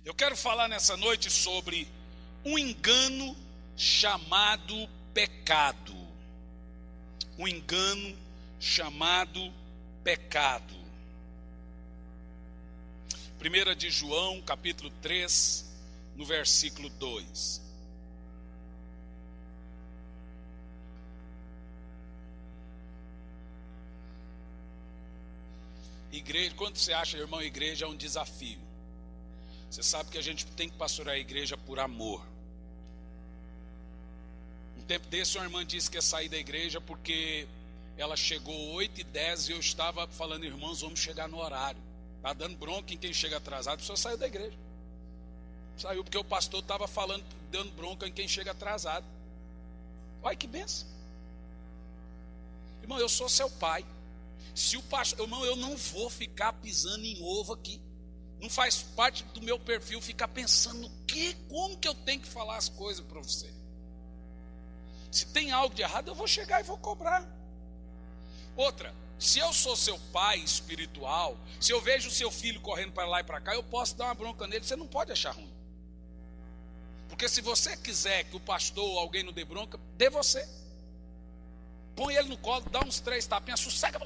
Eu quero falar nessa noite sobre um engano chamado pecado. Um engano chamado pecado. 1 de João, capítulo 3, no versículo 2. Igreja, quando você acha, irmão, igreja é um desafio. Você sabe que a gente tem que pastorear a igreja por amor. Um tempo desse, uma irmã disse que ia sair da igreja porque ela chegou 8h10 e eu estava falando, irmãos, vamos chegar no horário. Está dando bronca em quem chega atrasado, a pessoa saiu da igreja. Saiu porque o pastor estava falando, dando bronca em quem chega atrasado. Olha que benção. Irmão, eu sou seu pai. Se o pastor, irmão, eu não vou ficar pisando em ovo aqui. Não faz parte do meu perfil ficar pensando como que eu tenho que falar as coisas para você. Se tem algo de errado, eu vou chegar e vou cobrar. Outra, se eu sou seu pai espiritual, se eu vejo o seu filho correndo para lá e para cá, eu posso dar uma bronca nele, você não pode achar ruim. Porque se você quiser que o pastor ou alguém não dê bronca, dê você. Põe ele no colo, dá uns 3 tapinhas, sossega.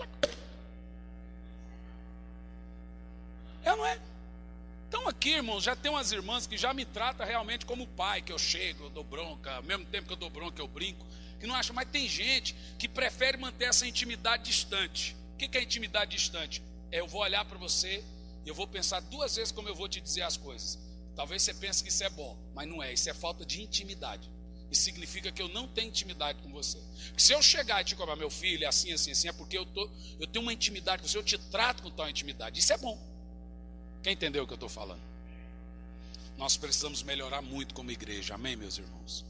É ou não é? Então aqui, irmãos, já tem umas irmãs que já me tratam realmente como pai, que eu chego, eu dou bronca, ao mesmo tempo que eu dou bronca eu brinco, que não acha, mas tem gente que prefere manter essa intimidade distante. O que é intimidade distante? Eu vou olhar para você e eu vou pensar 2 vezes como eu vou te dizer as coisas. Talvez você pense que isso é bom, mas não é, isso é falta de intimidade. Isso significa que eu não tenho intimidade com você. Porque se eu chegar e te cobrar, meu filho, é assim, assim, assim, é porque eu tenho uma intimidade com você, eu te trato com tal intimidade. Isso é bom. Quem entendeu o que eu estou falando? Nós precisamos melhorar muito como igreja, amém, meus irmãos?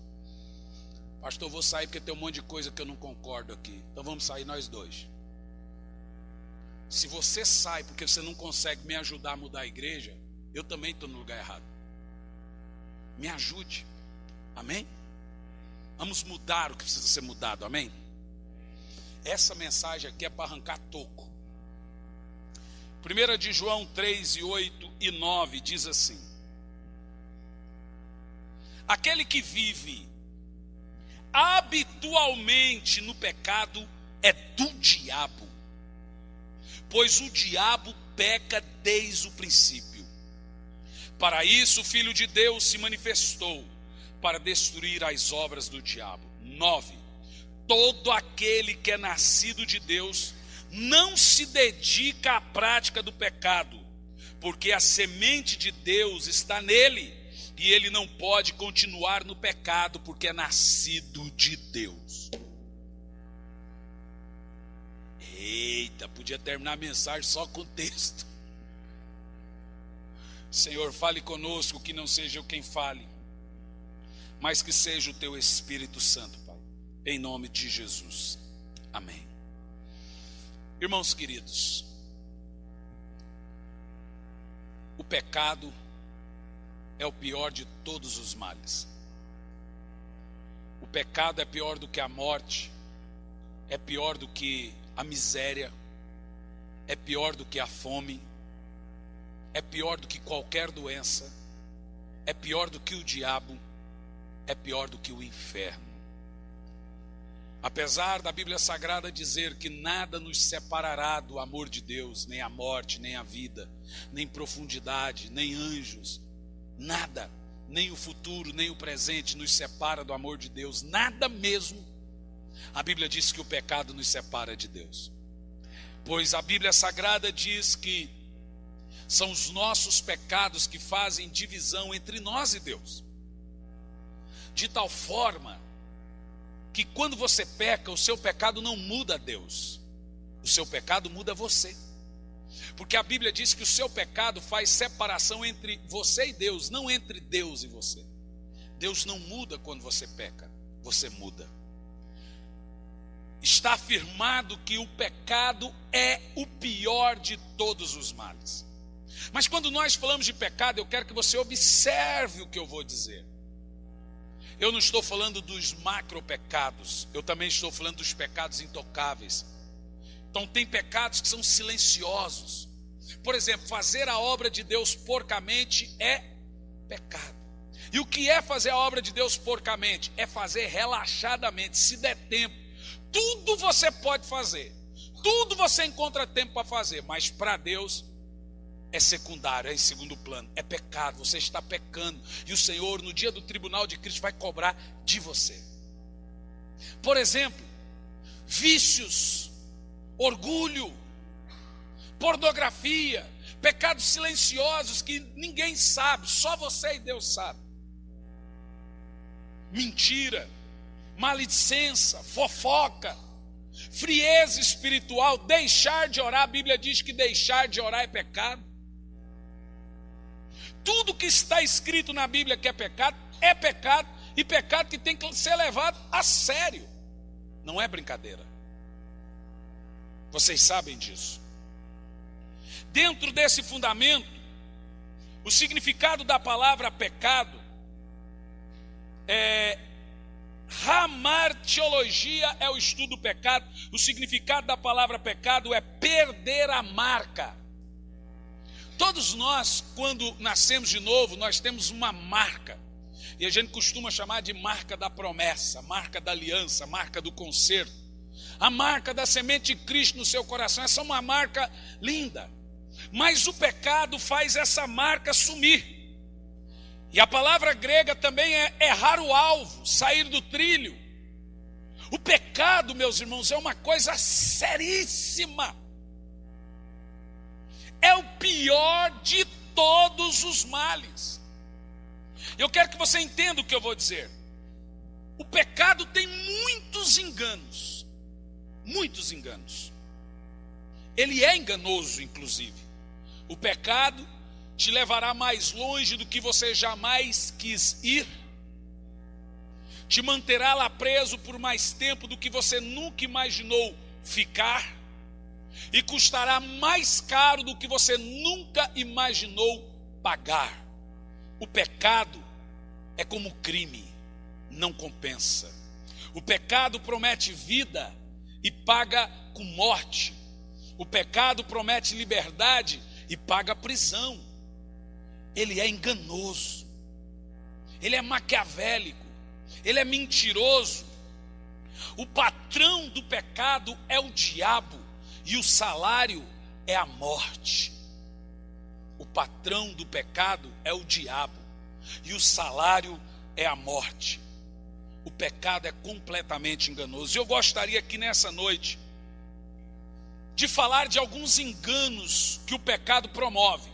Pastor, eu vou sair porque tem um monte de coisa que eu não concordo aqui. Então vamos sair nós dois. Se você sai porque você não consegue me ajudar a mudar a igreja, eu também estou no lugar errado. Me ajude, amém? Vamos mudar o que precisa ser mudado, amém? Essa mensagem aqui é para arrancar toco. 1 de João 3, 8 e 9 diz assim: aquele que vive habitualmente no pecado é do diabo, pois o diabo peca desde o princípio. Para isso o Filho de Deus se manifestou, para destruir as obras do diabo. 9. Todo aquele que é nascido de Deus não se dedica à prática do pecado, porque a semente de Deus está nele, e ele não pode continuar no pecado, porque é nascido de Deus. Eita, podia terminar a mensagem só com o texto. Senhor, fale conosco, que não seja eu quem fale, mas que seja o teu Espírito Santo, Pai, em nome de Jesus, amém. Irmãos queridos, o pecado é o pior de todos os males. O pecado é pior do que a morte, é pior do que a miséria, é pior do que a fome, é pior do que qualquer doença, é pior do que o diabo, é pior do que o inferno. Apesar da Bíblia Sagrada dizer que nada nos separará do amor de Deus, nem a morte, nem a vida, nem profundidade, nem anjos, nada, nem o futuro, nem o presente nos separa do amor de Deus, nada mesmo. A Bíblia diz que o pecado nos separa de Deus, pois a Bíblia Sagrada diz que são os nossos pecados que fazem divisão entre nós e Deus, de tal forma que quando você peca, o seu pecado não muda Deus, o seu pecado muda você. Porque a Bíblia diz que o seu pecado faz separação entre você e Deus, não entre Deus e você. Deus não muda quando você peca, você muda. Está afirmado que o pecado é o pior de todos os males. Mas quando nós falamos de pecado, eu quero que você observe o que eu vou dizer. Eu não estou falando dos macropecados, eu também estou falando dos pecados intocáveis. Então tem pecados que são silenciosos. Por exemplo, fazer a obra de Deus porcamente é pecado. E o que é fazer a obra de Deus porcamente? É fazer relaxadamente, se der tempo. Tudo você pode fazer, tudo você encontra tempo para fazer, mas para Deus é secundário, é em segundo plano, é pecado, você está pecando, e o Senhor no dia do tribunal de Cristo vai cobrar de você. Por exemplo, vícios, orgulho, pornografia, pecados silenciosos que ninguém sabe, só você e Deus sabe. Mentira, maledicência, fofoca, frieza espiritual, deixar de orar. A Bíblia diz que deixar de orar é pecado. Tudo que está escrito na Bíblia que é pecado, e pecado que tem que ser levado a sério, não é brincadeira. Vocês sabem disso. Dentro desse fundamento, o significado da palavra pecado hamartiologia é o estudo do pecado. O significado da palavra pecado é perder a marca. Todos nós, quando nascemos de novo, nós temos uma marca. E a gente costuma chamar de marca da promessa, marca da aliança, marca do conserto. A marca da semente de Cristo no seu coração, essa é uma marca linda. Mas o pecado faz essa marca sumir. E a palavra grega também é errar o alvo, sair do trilho. O pecado, meus irmãos, é uma coisa seríssima. É o pior de todos os males. Eu quero que você entenda o que eu vou dizer. O pecado tem muitos enganos. Muitos enganos. Ele é enganoso, inclusive. O pecado te levará mais longe do que você jamais quis ir. Te manterá lá preso por mais tempo do que você nunca imaginou ficar. E custará mais caro do que você nunca imaginou pagar. O pecado é como crime, não compensa. O pecado promete vida e paga com morte. O pecado promete liberdade e paga prisão. Ele é enganoso, ele é maquiavélico, ele é mentiroso. O patrão do pecado é o diabo e o salário é a morte. O patrão do pecado é o diabo e o salário é a morte. O pecado é completamente enganoso. Eu gostaria aqui nessa noite de falar de alguns enganos que o pecado promove.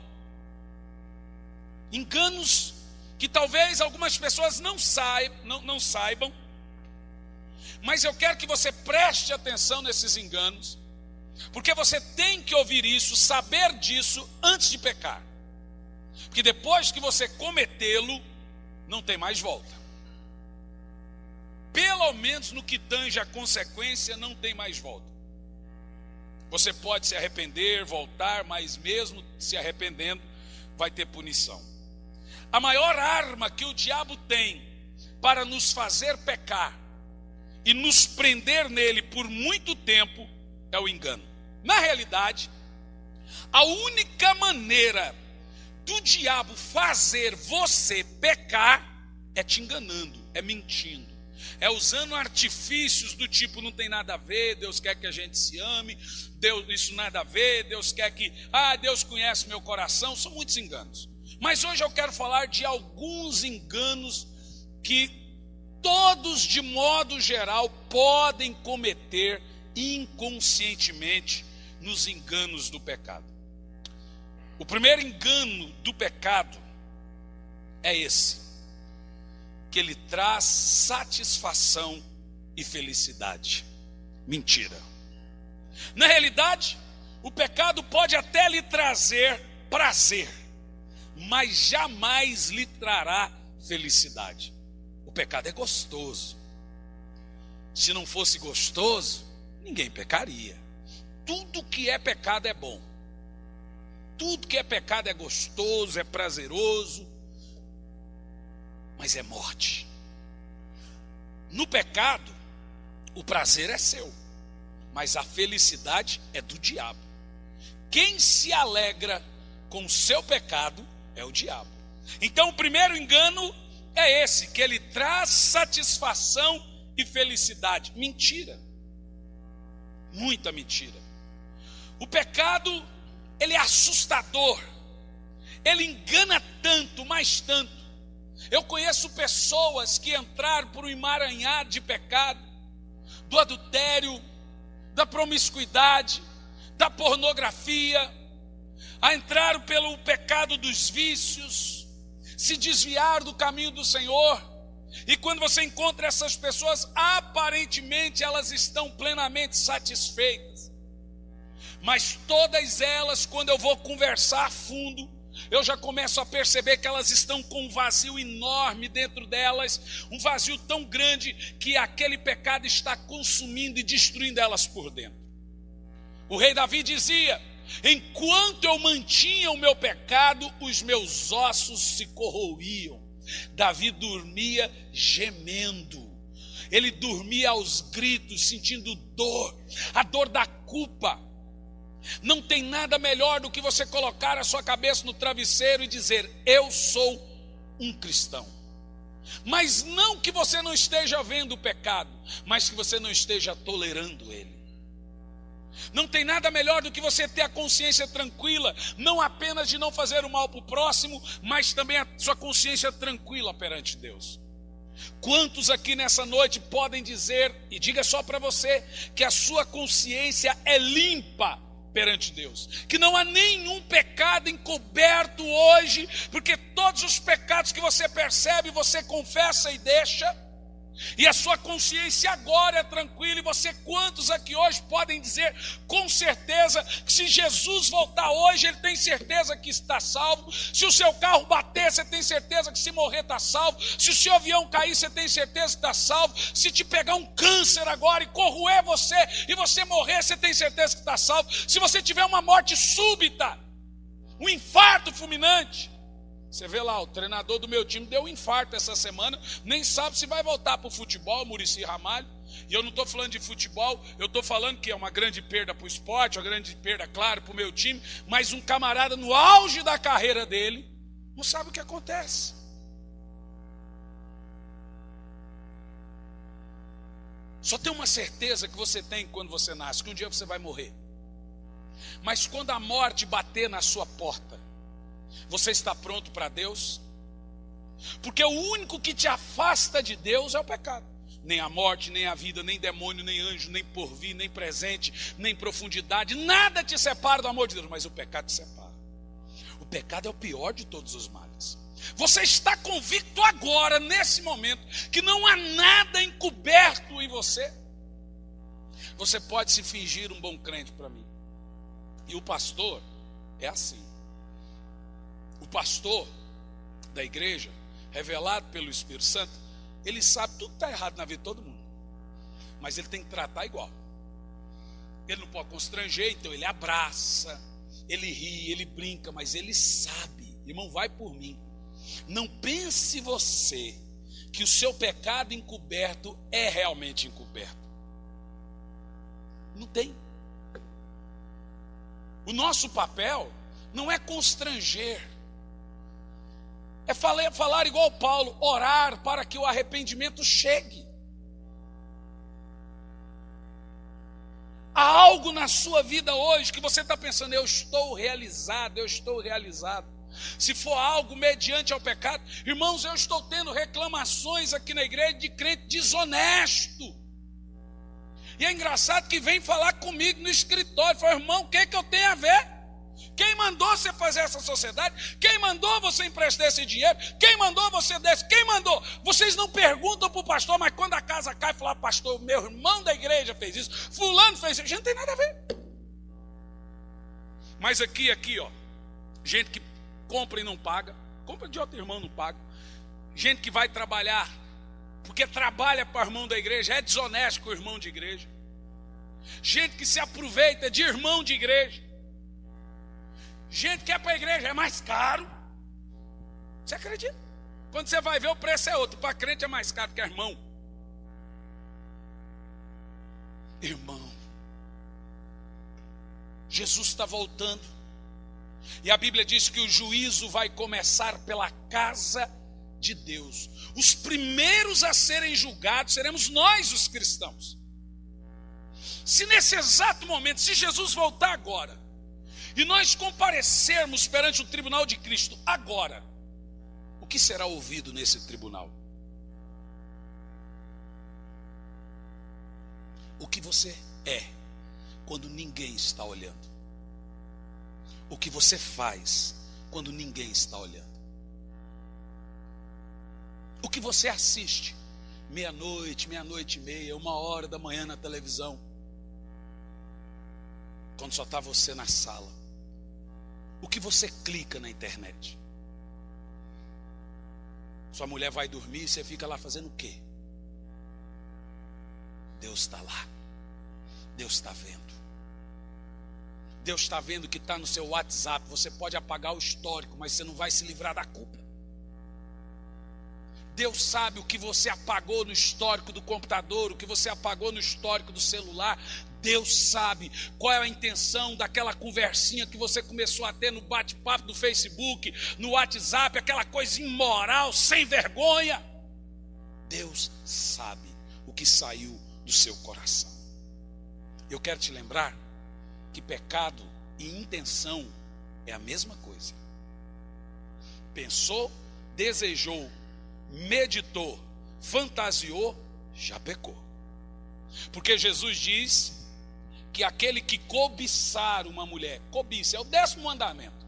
Enganos que talvez algumas pessoas não saibam, mas eu quero que você preste atenção nesses enganos, porque você tem que ouvir isso, saber disso antes de pecar, porque depois que você cometê-lo, não tem mais volta. Pelo menos no que tange a consequência, não tem mais volta. Você pode se arrepender, voltar, mas mesmo se arrependendo, vai ter punição. A maior arma que o diabo tem para nos fazer pecar e nos prender nele por muito tempo é o engano. Na realidade, a única maneira do diabo fazer você pecar é te enganando, é mentindo. É usando artifícios do tipo, não tem nada a ver, Deus quer que a gente se ame, Deus, isso nada a ver, Deus quer que, Deus conhece meu coração. São muitos enganos. Mas hoje eu quero falar de alguns enganos que todos, de modo geral, podem cometer inconscientemente nos enganos do pecado. O primeiro engano do pecado é esse, que ele traz satisfação e felicidade. Mentira. Na realidade, o pecado pode até lhe trazer prazer, mas jamais lhe trará felicidade. O pecado é gostoso. Se não fosse gostoso, ninguém pecaria. Tudo que é pecado é bom. Tudo que é pecado é gostoso, é prazeroso, mas é morte. No pecado, o prazer é seu, mas a felicidade é do diabo. Quem se alegra com o seu pecado é o diabo. Então o primeiro engano é esse, que ele traz satisfação e felicidade. Mentira. Muita mentira. O pecado, ele é assustador. Ele engana tanto, mais tanto. Eu conheço pessoas que entraram por um emaranhado de pecado, do adultério, da promiscuidade, da pornografia, entraram pelo pecado dos vícios, se desviaram do caminho do Senhor. E quando você encontra essas pessoas, aparentemente elas estão plenamente satisfeitas. Mas todas elas, quando eu vou conversar a fundo, eu já começo a perceber que elas estão com um vazio enorme dentro delas, um vazio tão grande que aquele pecado está consumindo e destruindo elas por dentro. O rei Davi dizia: enquanto eu mantinha o meu pecado, os meus ossos se corroíam. Davi dormia gemendo, ele dormia aos gritos, sentindo dor, a dor da culpa. Não tem nada melhor do que você colocar a sua cabeça no travesseiro e dizer: eu sou um cristão. Mas não que você não esteja vendo o pecado, mas que você não esteja tolerando ele. Não tem nada melhor do que você ter a consciência tranquila, não apenas de não fazer o mal para o próximo, mas também a sua consciência tranquila perante Deus. Quantos aqui nessa noite podem dizer, e diga só para você, que a sua consciência é limpa perante Deus, que não há nenhum pecado encoberto hoje, porque todos os pecados que você percebe, você confessa e deixa, e a sua consciência agora é tranquila. E você, quantos aqui hoje podem dizer com certeza que se Jesus voltar hoje, ele tem certeza que está salvo? Se o seu carro bater, você tem certeza que se morrer está salvo? Se o seu avião cair, você tem certeza que está salvo? Se te pegar um câncer agora e corroer você e você morrer, você tem certeza que está salvo? Se você tiver uma morte súbita, um infarto fulminante, você vê lá, o treinador do meu time deu um infarto essa semana, nem sabe se vai voltar para o futebol, Muricy Ramalho. E eu não estou falando de futebol, eu estou falando que é uma grande perda para o esporte, uma grande perda, claro, para o meu time, mas um camarada no auge da carreira dele, não sabe o que acontece. Só tem uma certeza que você tem quando você nasce, que um dia você vai morrer. Mas quando a morte bater na sua porta, você está pronto para Deus? Porque o único que te afasta de Deus é o pecado. Nem a morte, nem a vida, nem demônio, nem anjo, nem porvir, nem presente, nem profundidade, nada te separa do amor de Deus, mas o pecado te separa. O pecado é o pior de todos os males. Você está convicto agora, nesse momento, que não há nada encoberto em você? Você pode se fingir um bom crente para mim. E o pastor é assim. O pastor da igreja, revelado pelo Espírito Santo, ele sabe tudo que está errado na vida de todo mundo, mas ele tem que tratar igual. Ele não pode constranger, então ele abraça, ele ri, ele brinca, mas ele sabe. Irmão, vai por mim, não pense você que o seu pecado encoberto é realmente encoberto. Não tem. O nosso papel não é constranger, é falar igual Paulo, orar para que o arrependimento chegue. Há algo na sua vida hoje que você está pensando: eu estou realizado, eu estou realizado. Se for algo mediante ao pecado, irmãos, eu estou tendo reclamações aqui na igreja de crente desonesto. E é engraçado que vem falar comigo no escritório, fala: irmão, o que é que eu tenho a ver? Quem mandou você fazer essa sociedade? Quem mandou você emprestar esse dinheiro? Quem mandou você desse? Quem mandou? Vocês não perguntam para o pastor, mas quando a casa cai, fala: pastor, meu irmão da igreja fez isso, fulano fez isso. A gente não tem nada a ver. Mas aqui, ó, gente que compra e não paga, compra de outro irmão, não paga. Gente que vai trabalhar, porque trabalha para o irmão da igreja, é desonesto com o irmão de igreja. Gente que se aproveita de irmão de igreja. Gente que é para a igreja, é mais caro. Você acredita? Quando você vai ver, o preço é outro. Para crente é mais caro que irmão. Irmão, Jesus está voltando. E a Bíblia diz que o juízo vai começar pela casa de Deus. Os primeiros a serem julgados seremos nós, os cristãos. Se nesse exato momento, se Jesus voltar agora, e nós comparecermos perante o tribunal de Cristo agora, o que será ouvido nesse tribunal? O que você é quando ninguém está olhando? O que você faz quando ninguém está olhando? O que você assiste meia-noite, meia-noite e meia, 1h da manhã na televisão, quando só está você na sala? O que você clica na internet? Sua mulher vai dormir e você fica lá fazendo o quê? Deus está lá. Deus está vendo. Deus está vendo que está no seu WhatsApp. Você pode apagar o histórico, mas você não vai se livrar da culpa. Deus sabe o que você apagou no histórico do computador, o que você apagou no histórico do celular. Deus sabe qual é a intenção daquela conversinha que você começou a ter no bate-papo do Facebook, no WhatsApp, aquela coisa imoral, sem vergonha. Deus sabe o que saiu do seu coração. Eu quero te lembrar que pecado e intenção é a mesma coisa. Pensou, desejou, meditou, fantasiou, já pecou. Porque Jesus diz que aquele que cobiçar uma mulher, cobiça, é o 10º mandamento.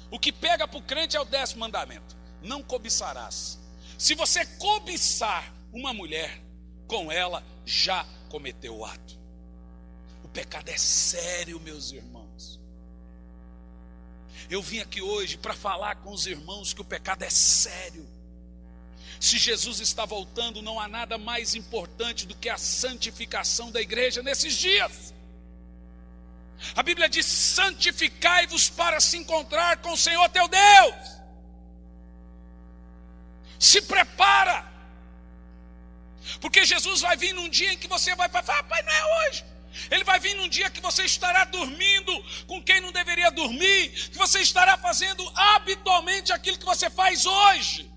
O que pega para o crente é o 10º mandamento: não cobiçarás. Se você cobiçar uma mulher, com ela já cometeu o ato. O pecado é sério, meus irmãos. Eu vim aqui hoje para falar com os irmãos que o pecado é sério. Se Jesus está voltando, não há nada mais importante do que a santificação da igreja nesses dias. A Bíblia diz: santificai-vos para se encontrar com o Senhor teu Deus. Se prepara, porque Jesus vai vir num dia em que você vai falar: pai, não é hoje. Ele vai vir num dia que você estará dormindo com quem não deveria dormir, que você estará fazendo habitualmente aquilo que você faz hoje.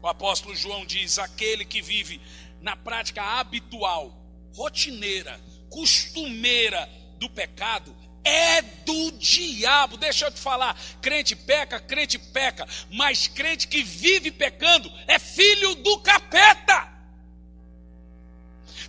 O apóstolo João diz: aquele que vive na prática habitual, rotineira, costumeira do pecado, é do diabo. Deixa eu te falar, crente peca, mas crente que vive pecando é filho do capeta.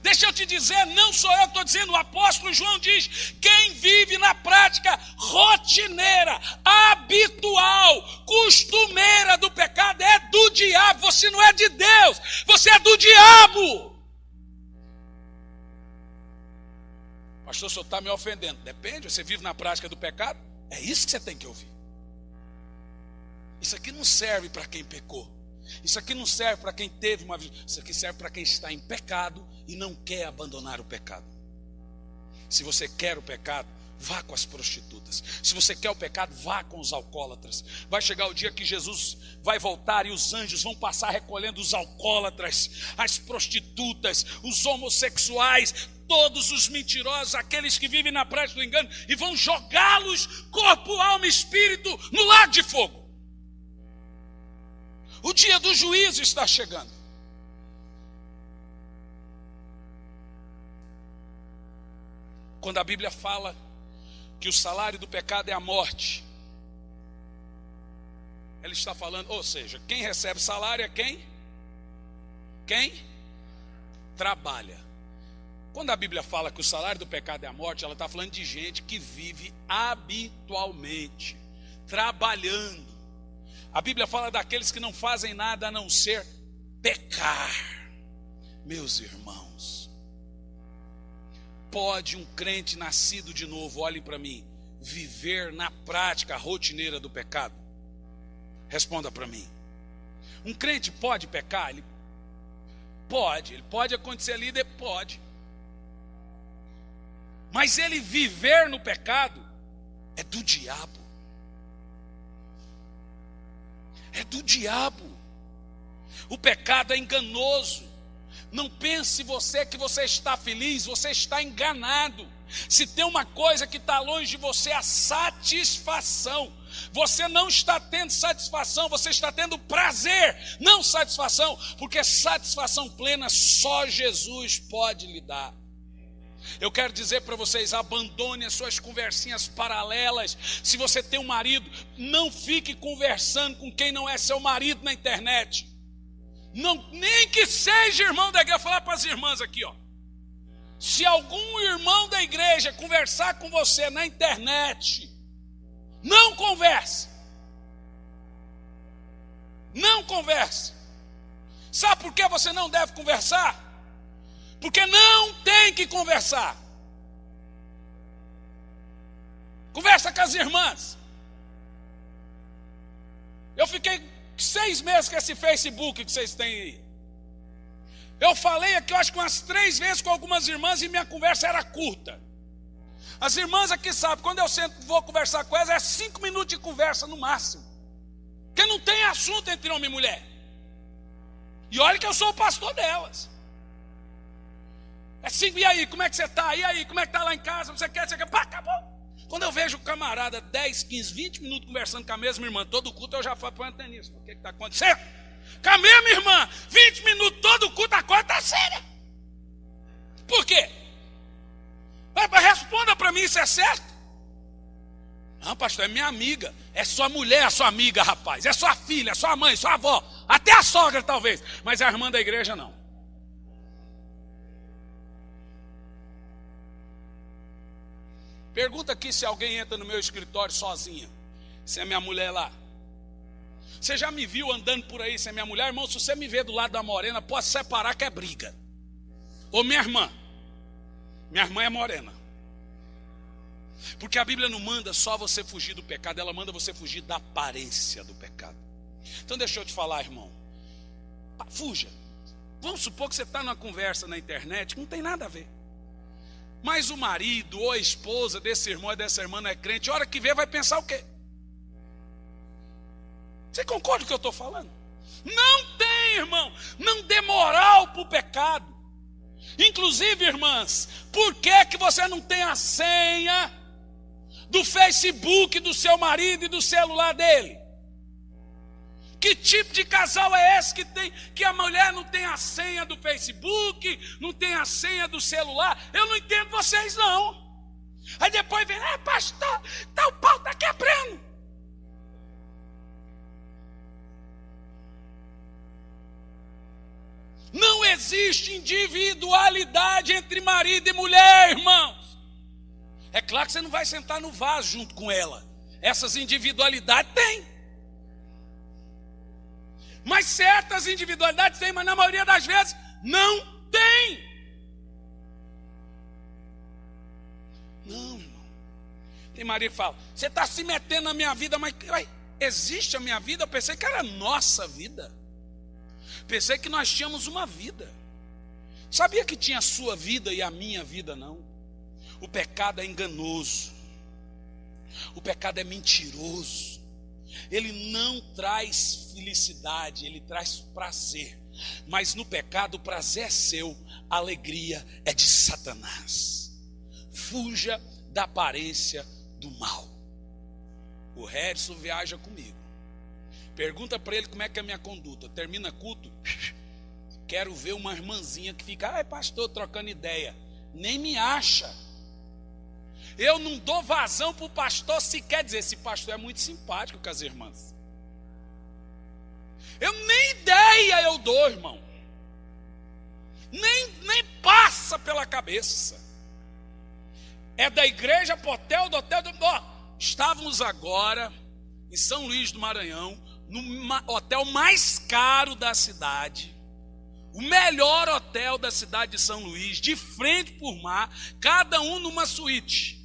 Deixa eu te dizer, não sou eu que estou dizendo, o apóstolo João diz: quem vive na prática rotineira, habitual, costumeira do pecado é do diabo. Você não é de Deus, você é do diabo. Pastor, o senhor está me ofendendo. Depende, você vive na prática do pecado? É isso que você tem que ouvir. Isso aqui não serve para quem pecou. Isso aqui não serve para quem teve uma vida. Isso aqui serve para quem está em pecado e não quer abandonar o pecado. Se você quer o pecado, vá com as prostitutas. Se você quer o pecado, vá com os alcoólatras. Vai chegar o dia que Jesus vai voltar e os anjos vão passar recolhendo os alcoólatras, as prostitutas, os homossexuais, todos os mentirosos, aqueles que vivem na prática do engano, e vão jogá-los, corpo, alma e espírito, no lago de fogo. O dia do juízo está chegando. Quando a Bíblia fala que o salário do pecado é a morte, ela está falando, ou seja, quem recebe salário é quem? Quem? Trabalha. Quando a Bíblia fala que o salário do pecado é a morte, ela está falando de gente que vive habitualmente, trabalhando. A Bíblia fala daqueles que não fazem nada a não ser pecar. Meus irmãos, pode um crente nascido de novo, olhe para mim, viver na prática rotineira do pecado? Responda para mim. Um crente pode pecar? Ele pode acontecer ali, pode. Mas ele viver no pecado é do diabo. É do diabo. O pecado é enganoso. Não pense você que você está feliz, você está enganado. Se tem uma coisa que está longe de você, é a satisfação. Você não está tendo satisfação, você está tendo prazer, não satisfação, porque satisfação plena só Jesus pode lhe dar. Eu quero dizer para vocês, abandone as suas conversinhas paralelas. Se você tem um marido, não fique conversando com quem não é seu marido na internet. Não, nem que seja irmão da igreja. Vou falar para as irmãs aqui, ó. Se algum irmão da igreja conversar com você na internet, não converse. Não converse. Sabe por que você não deve conversar? Porque não tem que conversar. Conversa com as irmãs. Eu fiquei 6 meses com esse Facebook que vocês têm aí. Eu falei aqui, eu acho que umas 3 vezes com algumas irmãs e minha conversa era curta. As irmãs aqui sabem, quando eu vou conversar com elas, é 5 minutos de conversa no máximo. Porque não tem assunto entre homem e mulher. E olha que eu sou o pastor delas. É assim, e aí, como é que você está? E aí, como é que está lá em casa? Você quer? Pá, acabou. Quando eu vejo o camarada 10, 15, 20 minutos conversando com a mesma irmã, todo culto eu já falo para o Antenista, o que está acontecendo? Com a mesma irmã, 20 minutos, todo culto, a coisa está séria. Por quê? Responda para mim, isso é certo? Não, pastor, é minha amiga. É sua mulher, a sua amiga, rapaz. É sua filha, é sua mãe, sua avó. Até a sogra, talvez. Mas a irmã da igreja, não. Pergunta aqui se alguém entra no meu escritório sozinha. Se é minha mulher lá. Você já me viu andando por aí sem minha mulher? Irmão, se você me vê do lado da morena, pode separar que é briga. Ou minha irmã. Minha irmã é morena. Porque a Bíblia não manda só você fugir do pecado, ela manda você fugir da aparência do pecado. Então deixa eu te falar, irmão. Fuja. Vamos supor que você está numa conversa na internet, que não tem nada a ver. Mas o marido ou a esposa desse irmão e dessa irmã não é crente, a hora que vê vai pensar o quê? Você concorda com o que eu estou falando? Não tem, irmão, não dê moral para o pecado. Inclusive, irmãs, por que você não tem a senha do Facebook do seu marido e do celular dele? Que tipo de casal é esse que a mulher não tem a senha do Facebook, não tem a senha do celular? Eu não entendo vocês não. Aí depois vem, pastor, o pau está quebrando. Não existe individualidade entre marido e mulher, irmãos. É claro que você não vai sentar no vaso junto com ela. Essas individualidades tem. Mas certas individualidades tem, mas na maioria das vezes não tem. Não, irmão. Tem marido que fala, você está se metendo na minha vida, mas existe a minha vida? Eu pensei que era a nossa vida. Pensei que nós tínhamos uma vida. Sabia que tinha a sua vida e a minha vida não? O pecado é enganoso. O pecado é mentiroso. Ele não traz felicidade, ele traz prazer. Mas no pecado o prazer é seu, a alegria é de Satanás. Fuja da aparência do mal. O Redson viaja comigo. Pergunta para ele como é que é a minha conduta. Termina culto, quero ver uma irmãzinha que fica, pastor, trocando ideia. Nem me acha. Eu não dou vazão para o pastor se quer dizer, esse pastor é muito simpático com as irmãs. Eu nem ideia eu dou, irmão. Nem passa pela cabeça. É da igreja para o hotel, do hotel. Estávamos agora em São Luís do Maranhão, no hotel mais caro da cidade, o melhor hotel da cidade de São Luís, de frente por mar, cada um numa suíte.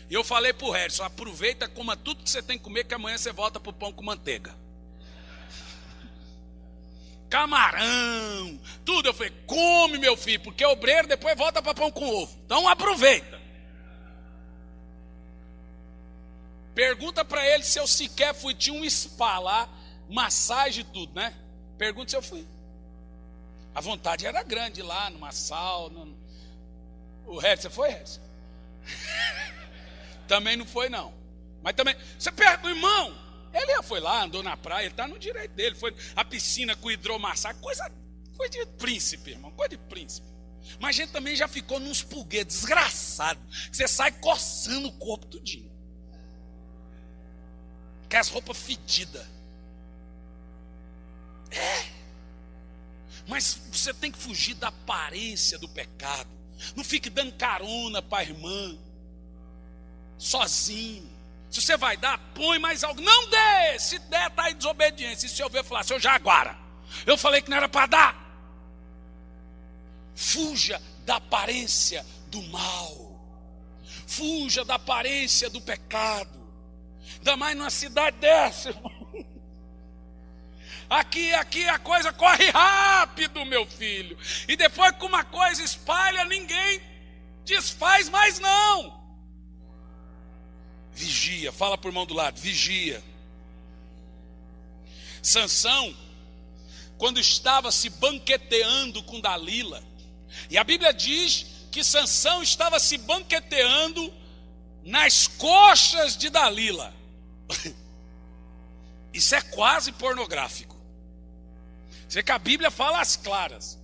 E eu falei para o Harrison, aproveita, coma tudo que você tem que comer, que amanhã você volta para o pão com manteiga. Camarão, tudo. Eu falei, come, meu filho, porque obreiro depois volta para pão com ovo. Então aproveita. Pergunta para ele se eu sequer fui. Tinha um spa lá, massagem e tudo, né? Pergunta se eu fui. A vontade era grande lá, numa sauna. O Redson, você foi, Redson? Também não foi, não. Mas também, você pergunta, irmão, ele foi lá, andou na praia, ele está no direito dele, foi à piscina com hidromassagem, coisa de príncipe, irmão, coisa de príncipe. Mas a gente também já ficou nos pulguês desgraçado, que você sai coçando o corpo tudinho. Com as roupas fedidas. Mas você tem que fugir da aparência do pecado. Não fique dando carona para a irmã, sozinho. Se você vai dar, põe mais algo. Não dê, se der, está em desobediência. E se eu ver falar, seu Jaguara, eu falei que não era para dar. Fuja da aparência do mal. Fuja da aparência do pecado. Ainda mais numa cidade dessa, irmão. Aqui a coisa corre rápido, meu filho. E depois que uma coisa espalha, ninguém desfaz mais não. Vigia, fala para o irmão do lado, vigia. Sansão, quando estava se banqueteando com Dalila, e a Bíblia diz que Sansão estava se banqueteando nas coxas de Dalila. Isso é quase pornográfico. Você vê que a Bíblia fala às claras.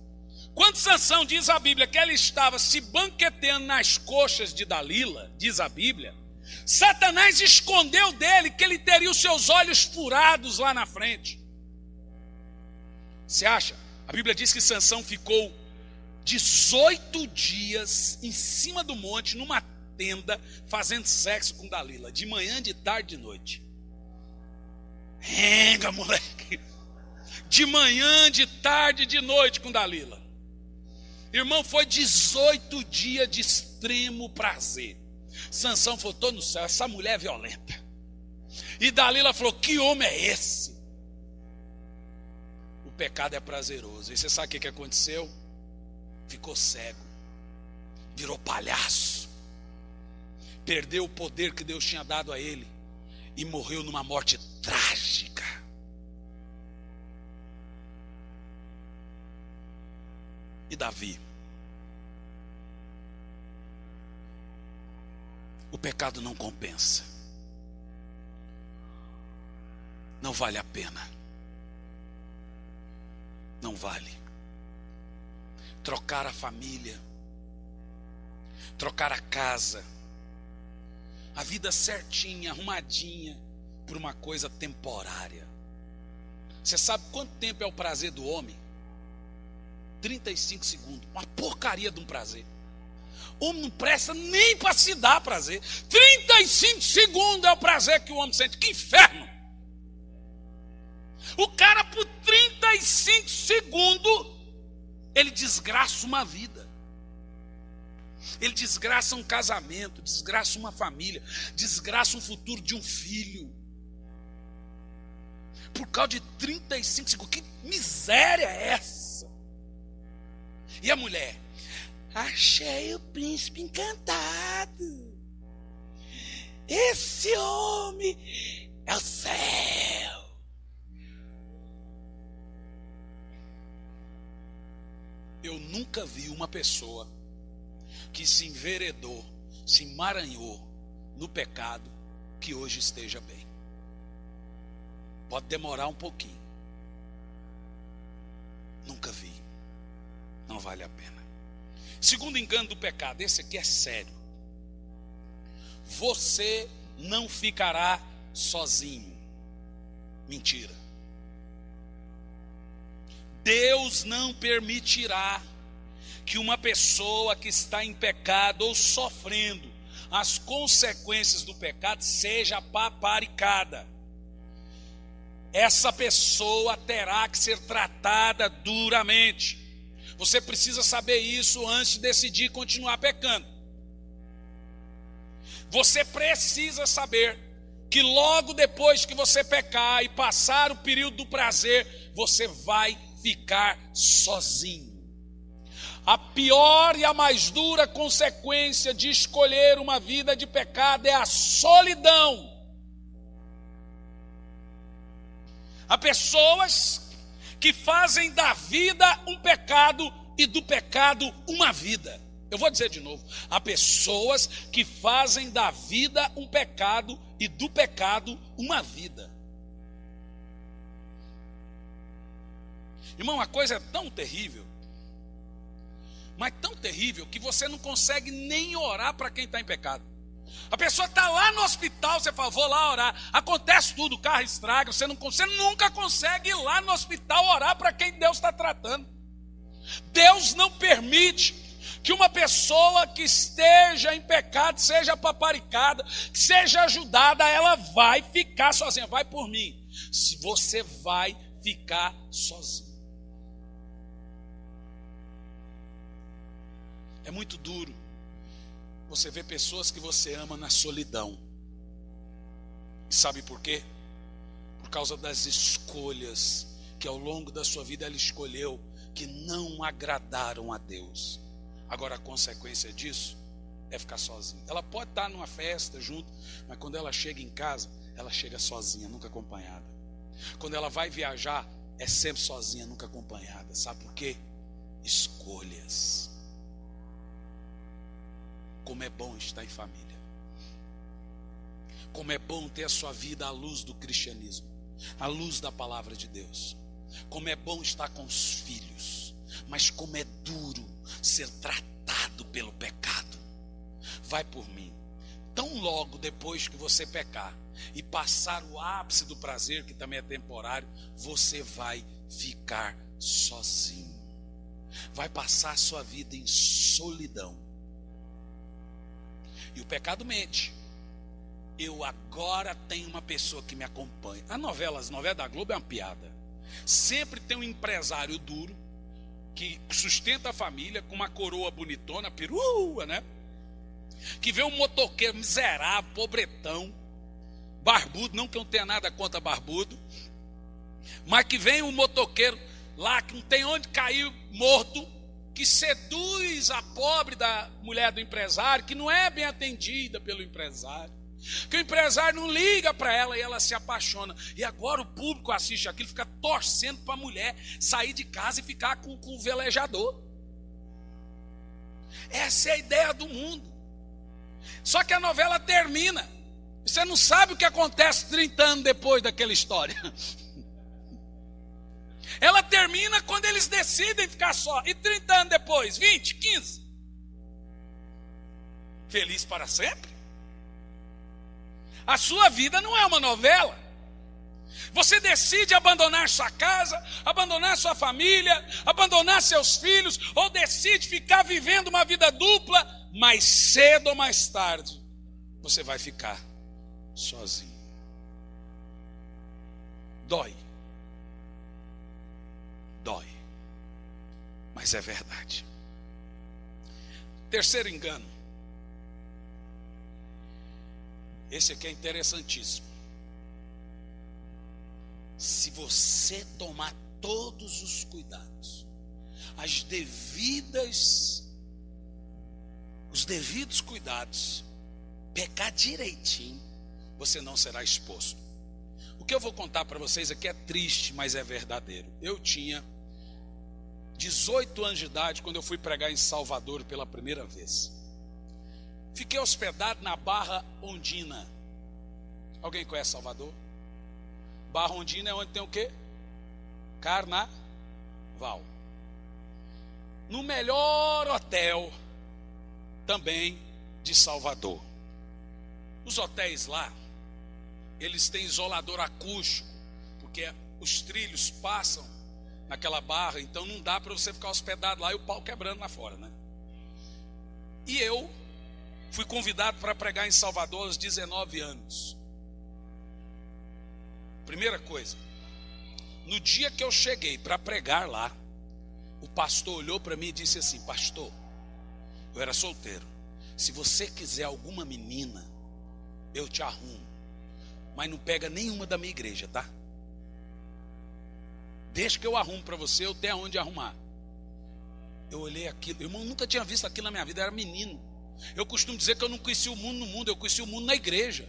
Quando Sansão diz a Bíblia que ele estava se banqueteando nas coxas de Dalila, diz a Bíblia, Satanás escondeu dele que ele teria os seus olhos furados lá na frente. Você acha? A Bíblia diz que Sansão ficou 18 dias em cima do monte, numa tenda, fazendo sexo com Dalila, de manhã, de tarde, de noite. Renga, moleque. De manhã, de tarde, de noite com Dalila. Irmão, foi 18 dias de extremo prazer. Sansão falou, estou no céu, essa mulher é violenta. E Dalila falou, que homem é esse? O pecado é prazeroso. E você sabe o que aconteceu? Ficou cego. Virou palhaço. Perdeu o poder que Deus tinha dado a ele. E morreu numa morte trágica. E Davi? O pecado não compensa. Não vale a pena. Não vale. Trocar a família, trocar a casa, a vida certinha, arrumadinha, por uma coisa temporária. Você sabe quanto tempo é o prazer do homem? 35 segundos, uma porcaria de um prazer. O homem não presta nem para se dar prazer. 35 segundos é o prazer que o homem sente. Que inferno! O cara por 35 segundos, ele desgraça uma vida. Ele desgraça um casamento, desgraça uma família, desgraça um futuro de um filho. Por causa de 35 segundos. Que miséria é essa? E a mulher? Achei o príncipe encantado. Esse homem é o céu. Eu nunca vi uma pessoa que se enveredou, se emaranhou no pecado, que hoje esteja bem. Pode demorar um pouquinho. Nunca vi. Não vale a pena. Segundo engano do pecado, esse aqui é sério. Você não ficará sozinho. Mentira. Deus não permitirá que uma pessoa que está em pecado ou sofrendo as consequências do pecado seja paparicada. Essa pessoa terá que ser tratada duramente. Você precisa saber isso antes de decidir continuar pecando. Você precisa saber que logo depois que você pecar e passar o período do prazer, você vai ficar sozinho. A pior e a mais dura consequência de escolher uma vida de pecado é a solidão. Há pessoas que fazem da vida um pecado e do pecado uma vida. Eu vou dizer de novo. Há pessoas que fazem da vida um pecado e do pecado uma vida. Irmão, a coisa é tão terrível, mas tão terrível que você não consegue nem orar para quem está em pecado. A pessoa está lá no hospital, você fala, vou lá orar. Acontece tudo, o carro estraga, você nunca consegue ir lá no hospital orar para quem Deus está tratando. Deus não permite que uma pessoa que esteja em pecado seja paparicada, que seja ajudada, ela vai ficar sozinha. Vai por mim. Se você vai ficar sozinho. É muito duro você ver pessoas que você ama na solidão. E sabe por quê? Por causa das escolhas que ao longo da sua vida ela escolheu, que não agradaram a Deus. Agora a consequência disso é ficar sozinha. Ela pode estar numa festa junto, mas quando ela chega em casa, ela chega sozinha, nunca acompanhada. Quando ela vai viajar, é sempre sozinha, nunca acompanhada. Sabe por quê? Escolhas. Como é bom estar em família. Como é bom ter a sua vida à luz do cristianismo, à luz da palavra de Deus. Como é bom estar com os filhos, mas como é duro ser tratado pelo pecado. Vai por mim. Tão logo depois que você pecar e passar o ápice do prazer, que também é temporário, você vai ficar sozinho. Vai passar a sua vida em solidão. E o pecado mente. Eu agora tenho uma pessoa que me acompanha. As novelas da Globo é uma piada. Sempre tem um empresário duro que sustenta a família com uma coroa bonitona, perua, né? Que vê um motoqueiro miserável, pobretão, barbudo, não que eu não tenha nada contra barbudo, mas que vem um motoqueiro lá que não tem onde cair morto, que seduz a pobre da mulher do empresário, que não é bem atendida pelo empresário, que o empresário não liga para ela e ela se apaixona. E agora o público assiste aquilo, fica torcendo para a mulher sair de casa e ficar com o velejador. Essa é a ideia do mundo. Só que a novela termina. Você não sabe o que acontece 30 anos depois daquela história. Ela termina quando eles decidem ficar só. E 30 anos depois, 20, 15. Feliz para sempre? A sua vida não é uma novela. Você decide abandonar sua casa, abandonar sua família, abandonar seus filhos, ou decide ficar vivendo uma vida dupla, mais cedo ou mais tarde, você vai ficar sozinho. Dói. Dói. Mas é verdade. Terceiro engano. Esse aqui é interessantíssimo. Se você tomar todos os cuidados, os devidos cuidados, pecar direitinho, você não será exposto. O que eu vou contar para vocês aqui é triste, mas é verdadeiro. Eu tinha 18 anos de idade quando eu fui pregar em Salvador pela primeira vez. Fiquei hospedado na Barra Ondina. Alguém conhece Salvador? Barra Ondina é onde tem o quê? Carnaval. No melhor hotel também de Salvador. Os hotéis lá, eles têm isolador acústico, porque os trilhos passam naquela barra, então não dá para você ficar hospedado lá e o pau quebrando lá fora, né? E eu fui convidado para pregar em Salvador aos 19 anos. Primeira coisa, no dia que eu cheguei para pregar lá, o pastor olhou para mim e disse assim: pastor, eu era solteiro, se você quiser alguma menina, eu te arrumo, mas não pega nenhuma da minha igreja, tá? Deixa que eu arrumo para você, eu tenho aonde arrumar. Eu olhei aquilo, irmão, nunca tinha visto aquilo na minha vida, eu era menino. Eu costumo dizer que eu não conheci o mundo no mundo, eu conheci o mundo na igreja.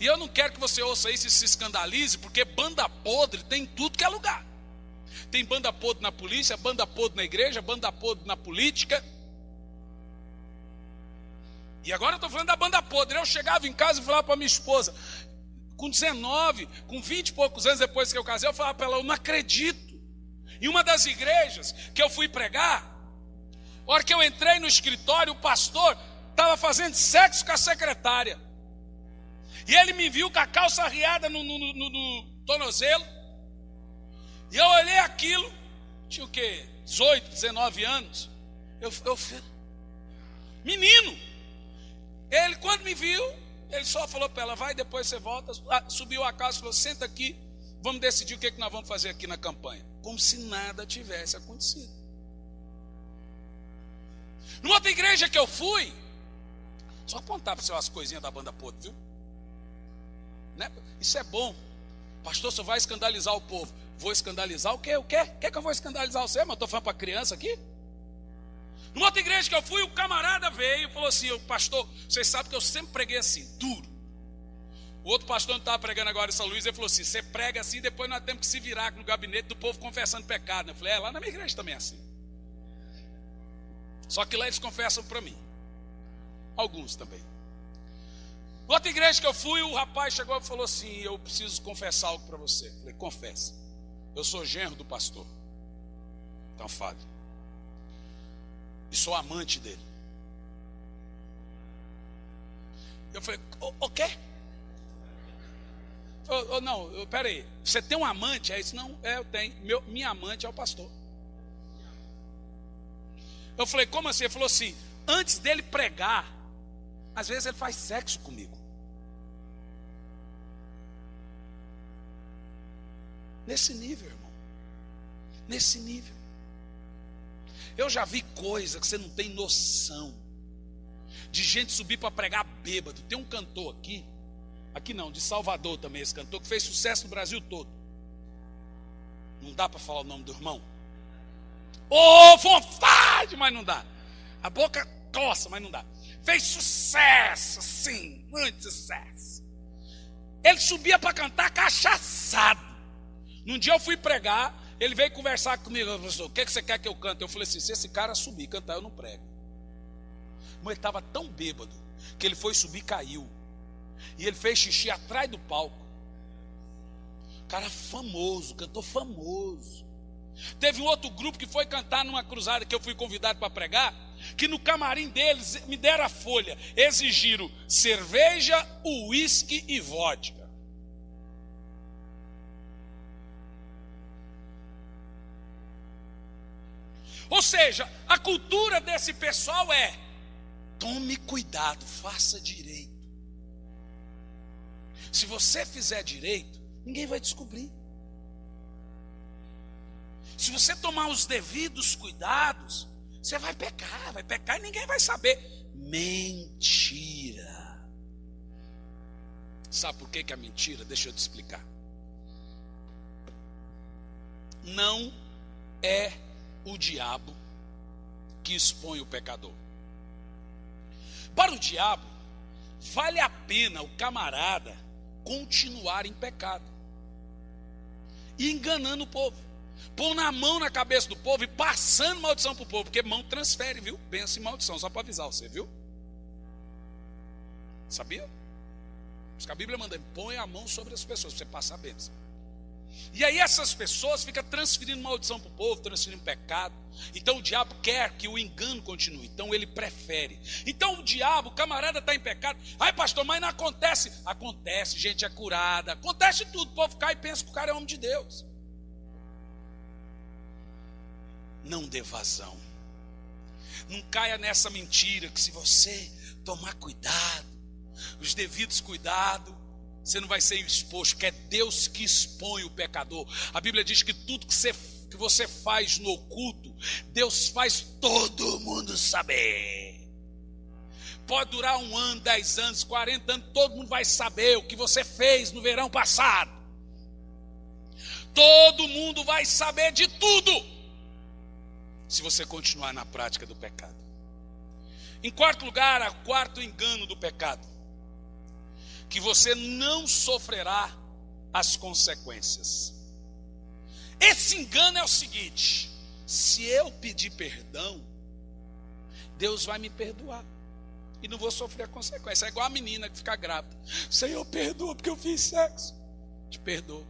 E eu não quero que você ouça isso e se escandalize, porque banda podre tem em tudo que é lugar. Tem banda podre na polícia, banda podre na igreja, banda podre na política. E agora eu estou falando da banda podre. Eu chegava em casa e falava para minha esposa, com 19, com 20 e poucos anos depois que eu casei, eu falava para ela, eu não acredito. Em uma das igrejas que eu fui pregar, a hora que eu entrei no escritório, o pastor estava fazendo sexo com a secretária. E ele me viu com a calça arriada no tornozelo. E eu olhei aquilo, tinha o quê? 18, 19 anos. Eu menino. Ele, quando me viu, ele só falou para ela, vai, depois você volta. Subiu a calça e falou, senta aqui, vamos decidir o que nós vamos fazer aqui na campanha. Como se nada tivesse acontecido. Numa outra igreja que eu fui, só apontar para você umas coisinhas da banda podre, viu? Né? Isso é bom. Pastor, você vai escandalizar o povo. Vou escandalizar o quê? O quê? Quer que eu vou escandalizar você? Mas eu estou falando para criança aqui. Numa outra igreja que eu fui, o camarada veio e falou assim, pastor, vocês sabem que eu sempre preguei assim, duro. O outro pastor não estava pregando agora em São Luís, ele falou assim, você prega assim, depois nós temos que se virar no gabinete do povo confessando pecado. Eu falei, lá na minha igreja também é assim. Só que lá eles confessam para mim. Alguns também. Outra igreja que eu fui, o rapaz chegou e falou assim, eu preciso confessar algo para você. Eu falei, confessa. Eu sou genro do pastor. Então fale. E sou amante dele. Eu falei, o quê? Não, peraí. Você tem um amante? É isso? Não, eu tenho. Minha amante é o pastor. Eu falei, como assim? Ele falou assim, antes dele pregar, às vezes ele faz sexo comigo. Nesse nível, irmão. Nesse nível. Eu já vi coisa que você não tem noção. De gente subir para pregar bêbado. Tem um cantor aqui não, de Salvador também, esse cantor, que fez sucesso no Brasil todo. Não dá para falar o nome do irmão? Vontade, mas não dá. A boca coça, mas não dá. Fez sucesso, sim, muito sucesso. Ele subia para cantar cachaçado. Num dia eu fui pregar, ele veio conversar comigo. Ele falou, o que você quer que eu cante? Eu falei assim, se esse cara subir e cantar, eu não prego. Mas ele estava tão bêbado, que ele foi subir e caiu. E ele fez xixi atrás do palco. Cara famoso, cantor famoso. Teve um outro grupo que foi cantar numa cruzada que eu fui convidado para pregar, que no camarim deles me deram a folha, exigiram cerveja, uísque e vodka. Ou seja, a cultura desse pessoal é, tome cuidado, faça direito. Se você fizer direito, ninguém vai descobrir. Se você tomar os devidos cuidados, você vai pecar e ninguém vai saber. Mentira. Sabe por que é mentira? Deixa eu te explicar. Não é o diabo que expõe o pecador. Para o diabo, vale a pena o camarada continuar em pecado e enganando o povo, pondo a mão na cabeça do povo e passando maldição para o povo, porque mão transfere, viu? Bênção e maldição, só para avisar você, viu? Sabia? Porque a Bíblia manda, põe a mão sobre as pessoas para você passar a bênção. E aí essas pessoas ficam transferindo maldição para o povo, transferindo pecado. Então o diabo quer que o engano continue, então ele prefere. Então o diabo, o camarada está em pecado. Ai pastor, mas não acontece. Acontece, gente é curada, acontece tudo. O povo cai e pensa que o cara é homem de Deus. Não dê vazão. Não caia nessa mentira que se você tomar cuidado, os devidos cuidados, você não vai ser exposto, que é Deus que expõe o pecador. A Bíblia diz que tudo que você faz no oculto, Deus faz todo mundo saber. Pode durar 1 ano, 10 anos, 40 anos, todo mundo vai saber o que você fez no verão passado. Todo mundo vai saber de tudo, se você continuar na prática do pecado. Em quarto lugar, o quarto engano do pecado, que você não sofrerá as consequências. Esse engano é o seguinte: se eu pedir perdão, Deus vai me perdoar. e não vou sofrer a consequência. É igual a menina que fica grávida. Senhor, perdoa porque eu fiz sexo. Te perdoa.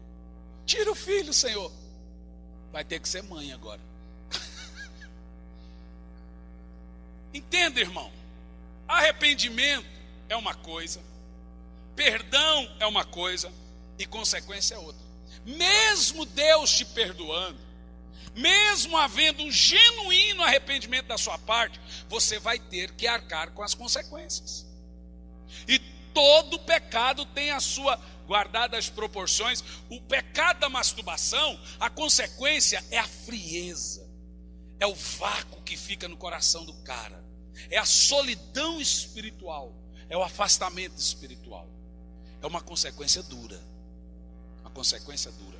Tira o filho, Senhor. Vai ter que ser mãe agora. Entenda, irmão. Arrependimento é uma coisa, perdão é uma coisa e consequência é outra. Mesmo Deus te perdoando, mesmo havendo um genuíno arrependimento da sua parte, você vai ter que arcar com as consequências. E todo pecado tem a sua, guardada as proporções, o pecado da masturbação, a consequência é a frieza, é o vácuo que fica no coração do cara, é a solidão espiritual, é o afastamento espiritual. É uma consequência dura, uma consequência dura.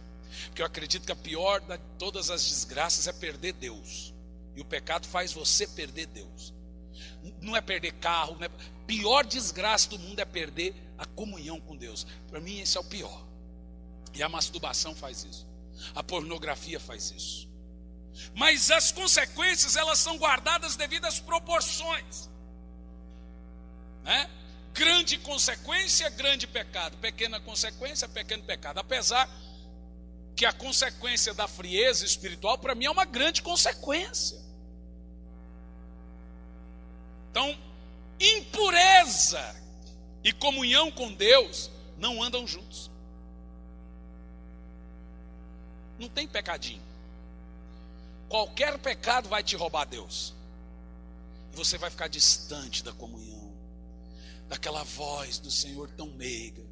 Porque eu acredito que a pior de todas as desgraças é perder Deus. E o pecado faz você perder Deus. Não é perder carro, não é... pior desgraça do mundo é perder a comunhão com Deus. Para mim esse é o pior. E a masturbação faz isso. A pornografia faz isso. Mas as consequências, elas são guardadas devido às proporções, né? Grande consequência, grande pecado. Pequena consequência, pequeno pecado. Apesar que a consequência da frieza espiritual, para mim, é uma grande consequência. Então, impureza e comunhão com Deus não andam juntos. Não tem pecadinho. Qualquer pecado vai te roubar Deus. E você vai ficar distante da comunhão, daquela voz do Senhor tão meiga,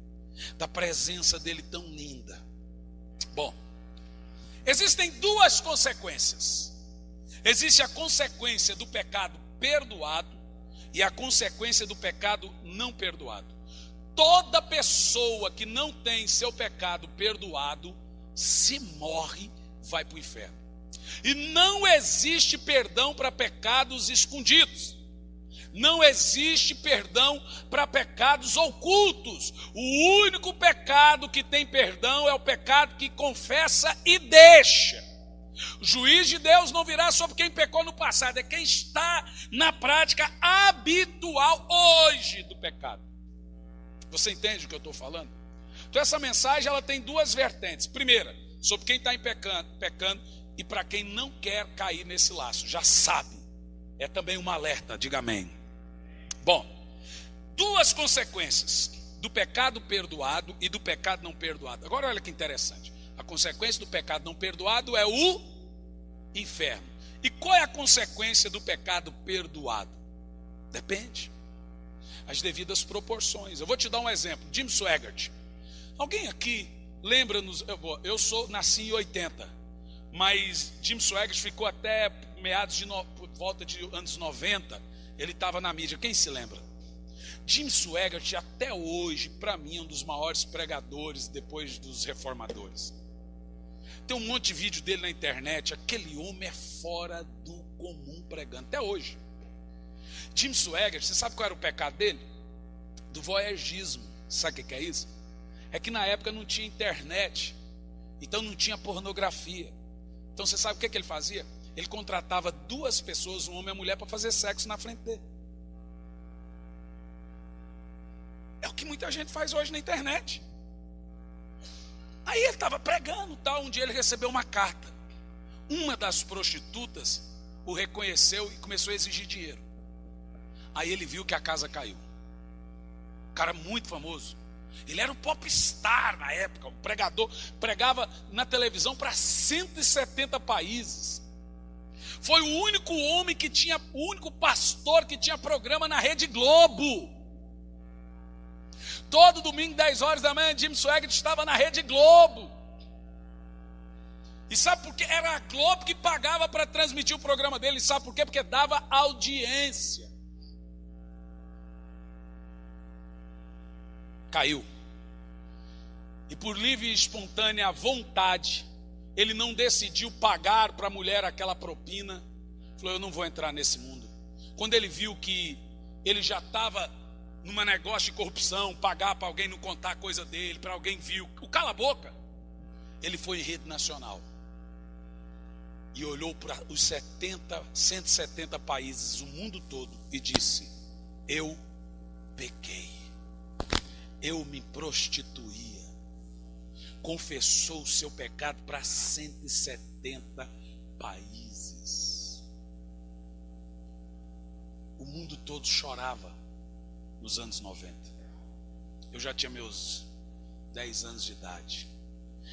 da presença dele tão linda. Bom, existem duas consequências. Existe a consequência do pecado perdoado e a consequência do pecado não perdoado. Toda pessoa que não tem seu pecado perdoado, se morre, vai para o inferno. E não existe perdão para pecados escondidos. Não existe perdão para pecados ocultos. O único pecado que tem perdão é o pecado que confessa e deixa. O juiz de Deus não virá sobre quem pecou no passado, é quem está na prática habitual hoje do pecado. Você entende o que eu estou falando? Então essa mensagem ela tem duas vertentes. Primeira, sobre quem está pecando e para quem não quer cair nesse laço, já sabe. É também um alerta, diga amém. Bom, duas consequências do pecado perdoado e do pecado não perdoado. Agora olha que interessante. A consequência do pecado não perdoado é o inferno. E qual é a consequência do pecado perdoado? Depende. As devidas proporções. Eu vou te dar um exemplo. Jim Swaggart. Alguém aqui lembra-nos? Nasci em 80. Mas Jim Swaggart ficou até por volta de anos 90. Ele estava na mídia. Quem se lembra? Jim Swaggart até hoje, para mim, é um dos maiores pregadores depois dos reformadores. Tem um monte de vídeo dele na internet. Aquele homem é fora do comum pregando, até hoje. Jim Swaggart, você sabe qual era o pecado dele? Do voyeurismo. Sabe o que é isso? É que na época não tinha internet, então não tinha pornografia. Então você sabe o que ele fazia? Ele contratava duas pessoas, um homem e uma mulher, para fazer sexo na frente dele. É o que muita gente faz hoje na internet. Aí ele estava pregando, tal. Um dia ele recebeu uma carta. Uma das prostitutas o reconheceu e começou a exigir dinheiro. Aí ele viu que a casa caiu. Um cara muito famoso. Ele era um popstar na época, um pregador. Pregava na televisão para 170 países. Foi o único homem que tinha, o único pastor que tinha programa na Rede Globo. Todo domingo, 10 horas da manhã, Jim Swaggart estava na Rede Globo. E sabe por quê? Era a Globo que pagava para transmitir o programa dele. E sabe por quê? Porque dava audiência. Caiu. E por livre e espontânea vontade, ele não decidiu pagar para a mulher aquela propina. Falou, eu não vou entrar nesse mundo. Quando ele viu que ele já estava num negócio de corrupção, pagar para alguém não contar a coisa dele, para alguém viu, o cala a boca, ele foi em rede nacional. E olhou para os 170 países, o mundo todo, e disse, eu pequei, eu me prostituía. Confessou o seu pecado para 170 países. O mundo todo chorava nos anos 90. Eu já tinha meus 10 anos de idade.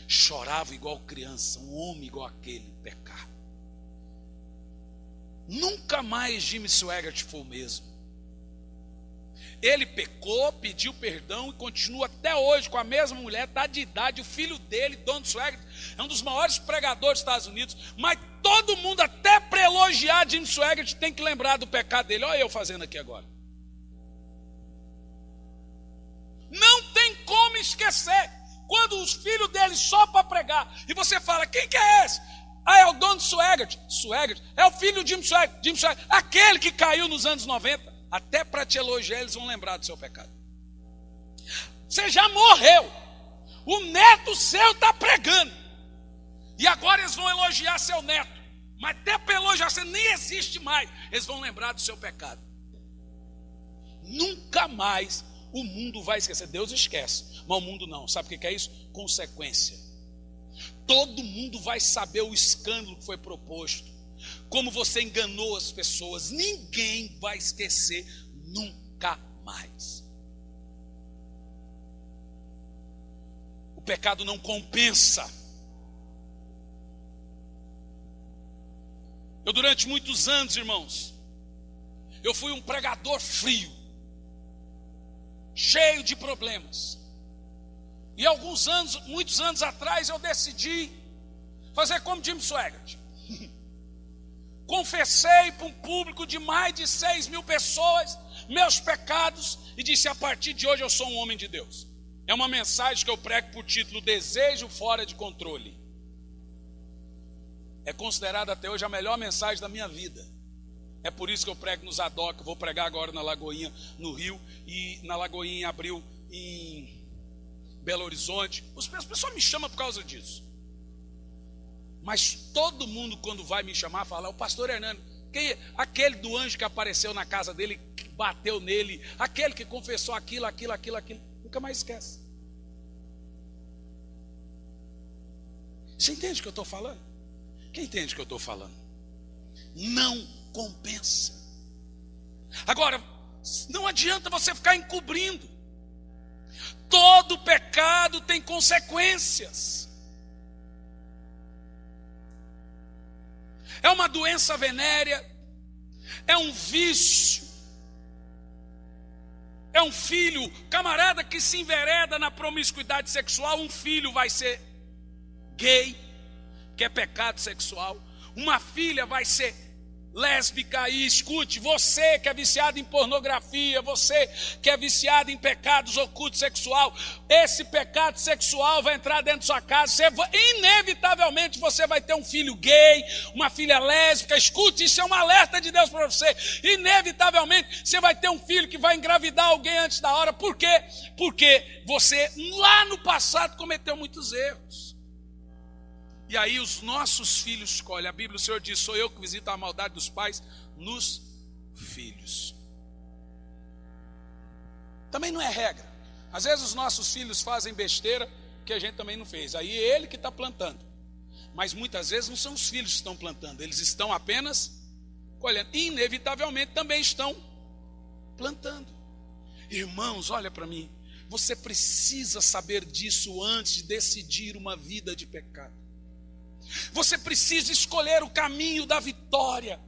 Chorava igual criança, um homem igual aquele pecar. Nunca mais Jimmy Swaggart foi o mesmo. Ele pecou, pediu perdão e continua até hoje com a mesma mulher, está de idade. O filho dele, Don Swaggart, é um dos maiores pregadores dos Estados Unidos. Mas todo mundo, até para elogiar Jimmy Swaggart, tem que lembrar do pecado dele. Olha eu fazendo aqui agora. Não tem como esquecer. Quando os filhos dele só para pregar, e você fala, quem que é esse? Ah, é o Don Swaggart. Swaggart é o filho de Jim Swaggart. Jim Swaggart, aquele que caiu nos anos 90. Até para te elogiar, eles vão lembrar do seu pecado. Você já morreu. O neto seu está pregando. E agora eles vão elogiar seu neto. Mas até para elogiar, você nem existe mais. Eles vão lembrar do seu pecado. Nunca mais o mundo vai esquecer. Deus esquece, mas o mundo não. Sabe o que é isso? Consequência. Todo mundo vai saber o escândalo que foi proposto. Como você enganou as pessoas. Ninguém vai esquecer nunca mais. O pecado não compensa. Eu durante muitos anos, irmãos, eu fui um pregador frio, cheio de problemas. E muitos anos atrás, eu decidi fazer como Jim Swaggart. Confessei para um público de mais de 6.000 pessoas meus pecados e disse, a partir de hoje eu sou um homem de Deus. É uma mensagem que eu prego por título, Desejo Fora de Controle. É considerada até hoje a melhor mensagem da minha vida. É por isso que eu prego no Zadok, vou pregar agora na Lagoinha, no Rio, e na Lagoinha em abril, em Belo Horizonte. As pessoas me chamam por causa disso. Mas todo mundo quando vai me chamar, fala, o pastor Hernando, aquele do anjo que apareceu na casa dele, que bateu nele, aquele que confessou aquilo, nunca mais esquece. Você entende o que eu estou falando? Quem entende o que eu estou falando? Não compensa. Agora, não adianta você ficar encobrindo. Todo pecado tem consequências. É uma doença venérea, é um vício, é um filho, camarada que se envereda na promiscuidade sexual, um filho vai ser gay, que é pecado sexual, uma filha vai ser lésbica. E escute, você que é viciado em pornografia, você que é viciado em pecados ocultos sexual, esse pecado sexual vai entrar dentro da sua casa, inevitavelmente você vai ter um filho gay, uma filha lésbica. Escute, isso é um alerta de Deus para você. Inevitavelmente você vai ter um filho que vai engravidar alguém antes da hora. Por quê? Porque você lá no passado cometeu muitos erros. E aí os nossos filhos escolhem. A Bíblia, o Senhor diz, sou eu que visito a maldade dos pais nos filhos. Também não é regra. Às vezes os nossos filhos fazem besteira que a gente também não fez. Aí é ele que está plantando. Mas muitas vezes não são os filhos que estão plantando. Eles estão apenas colhendo. E inevitavelmente também estão plantando. Irmãos, olha para mim. Você precisa saber disso antes de decidir uma vida de pecado. Você precisa escolher o caminho da vitória,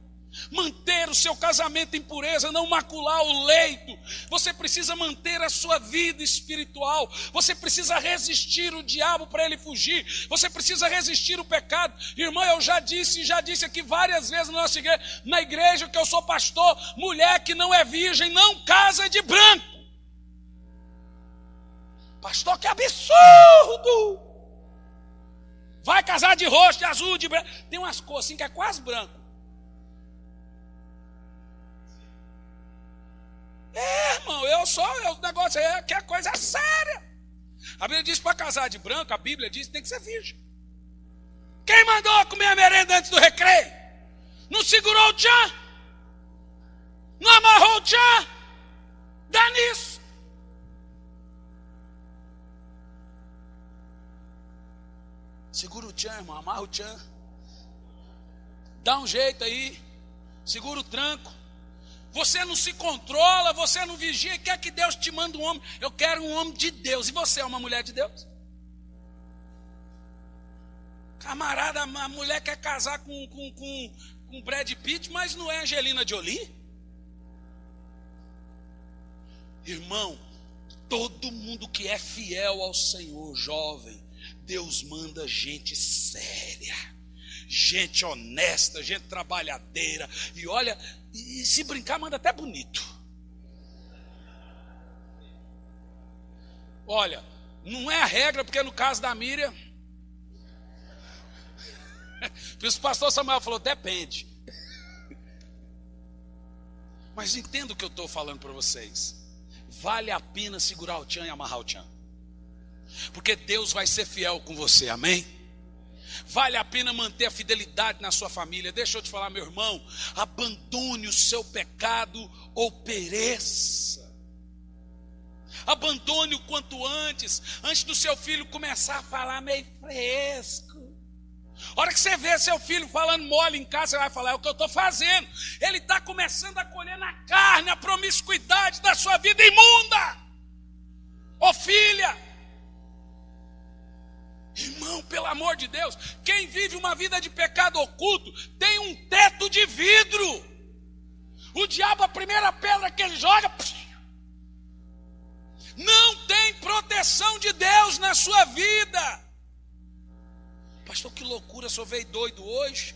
manter o seu casamento em pureza, não macular o leito. Você precisa manter a sua vida espiritual. Você precisa resistir o diabo para ele fugir. Você precisa resistir o pecado. Irmão, eu já disse aqui várias vezes na igreja que eu sou pastor, mulher que não é virgem não casa de branco. Pastor, que absurdo! Vai casar de roxo, de azul, de branco. Tem umas cores assim que é quase branco. Irmão, o negócio é que a coisa é séria. A Bíblia diz para casar de branco, a Bíblia diz que tem que ser virgem. Quem mandou comer a merenda antes do recreio? Não segurou o tchan? Não amarrou o tchan? Dá nisso. Segura o tchan, irmão, amarra o tchan. Dá um jeito aí. Segura o tranco. Você não se controla, você não vigia, quer que Deus te mande um homem. Eu quero um homem de Deus. E você é uma mulher de Deus? Camarada, a mulher quer casar com Brad Pitt, mas não é Angelina Jolie? Irmão, todo mundo que é fiel ao Senhor, jovem, Deus manda gente séria, gente honesta, gente trabalhadeira. E olha, e se brincar, manda até bonito. Olha, não é a regra, porque no caso da Miriam, o pastor Samuel falou, depende. Mas entenda o que eu estou falando para vocês. Vale a pena segurar o tchan e amarrar o tchan. Porque Deus vai ser fiel com você, amém? Vale a pena manter a fidelidade na sua família. Deixa eu te falar, meu irmão, abandone o seu pecado ou pereça. Abandone o quanto antes do seu filho começar a falar meio fresco. A hora que você vê seu filho falando mole em casa, você vai falar, é o que eu estou fazendo. Ele está começando a colher na carne a promiscuidade da sua vida imunda. Ô filha, irmão, pelo amor de Deus, quem vive uma vida de pecado oculto tem um teto de vidro. O diabo, a primeira pedra que ele joga, não tem proteção de Deus na sua vida. Pastor, que loucura, só veio doido hoje.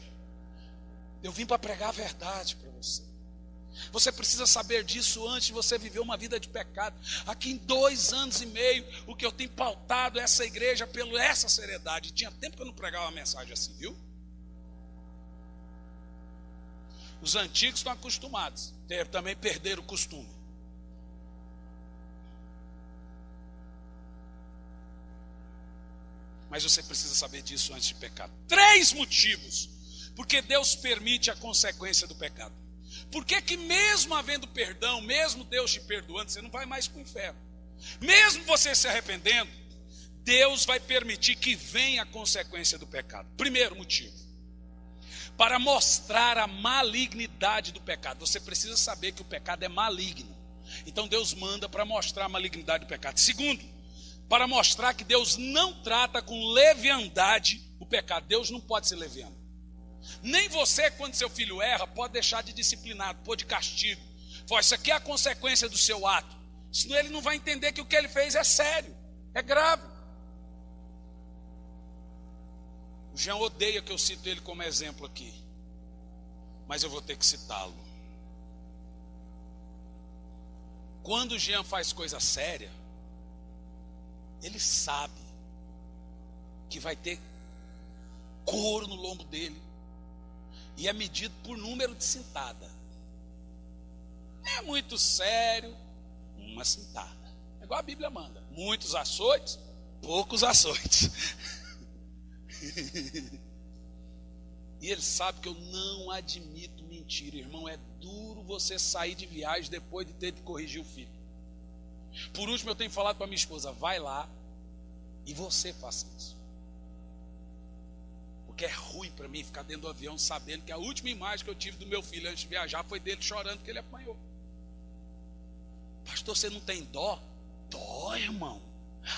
Eu vim para pregar a verdade para você. Você precisa saber disso antes de você viver uma vida de pecado. Aqui em 2 anos e meio, o que eu tenho pautado essa igreja pela essa seriedade. Tinha tempo que eu não pregava uma mensagem assim, viu? Os antigos estão acostumados, também perderam o costume. Mas você precisa saber disso antes de pecar. 3 motivos porque Deus permite a consequência do pecado. Por que mesmo havendo perdão, mesmo Deus te perdoando, você não vai mais para o inferno? Mesmo você se arrependendo, Deus vai permitir que venha a consequência do pecado. Primeiro motivo, para mostrar a malignidade do pecado. Você precisa saber que o pecado é maligno. Então Deus manda para mostrar a malignidade do pecado. Segundo, para mostrar que Deus não trata com leviandade o pecado. Deus não pode ser leviano. Nem você, quando seu filho erra, pode deixar de disciplinar, pôr de castigo. Isso aqui é a consequência do seu ato. Senão ele não vai entender que o que ele fez é sério, é grave. O Jean odeia que eu cito ele como exemplo aqui, mas eu vou ter que citá-lo. Quando o Jean faz coisa séria, ele sabe que vai ter couro no lombo dele. E é medido por número de cintada. É muito sério, uma cintada. É igual a Bíblia manda. Muitos açoites, poucos açoites. E ele sabe que eu não admito mentira. Irmão, é duro você sair de viagem depois de ter de corrigir o filho. Por último, eu tenho falado para minha esposa, vai lá e você faça isso. Porque é ruim para mim ficar dentro do avião sabendo que a última imagem que eu tive do meu filho antes de viajar foi dele chorando que ele apanhou. Pastor, você não tem dó? Dó, irmão.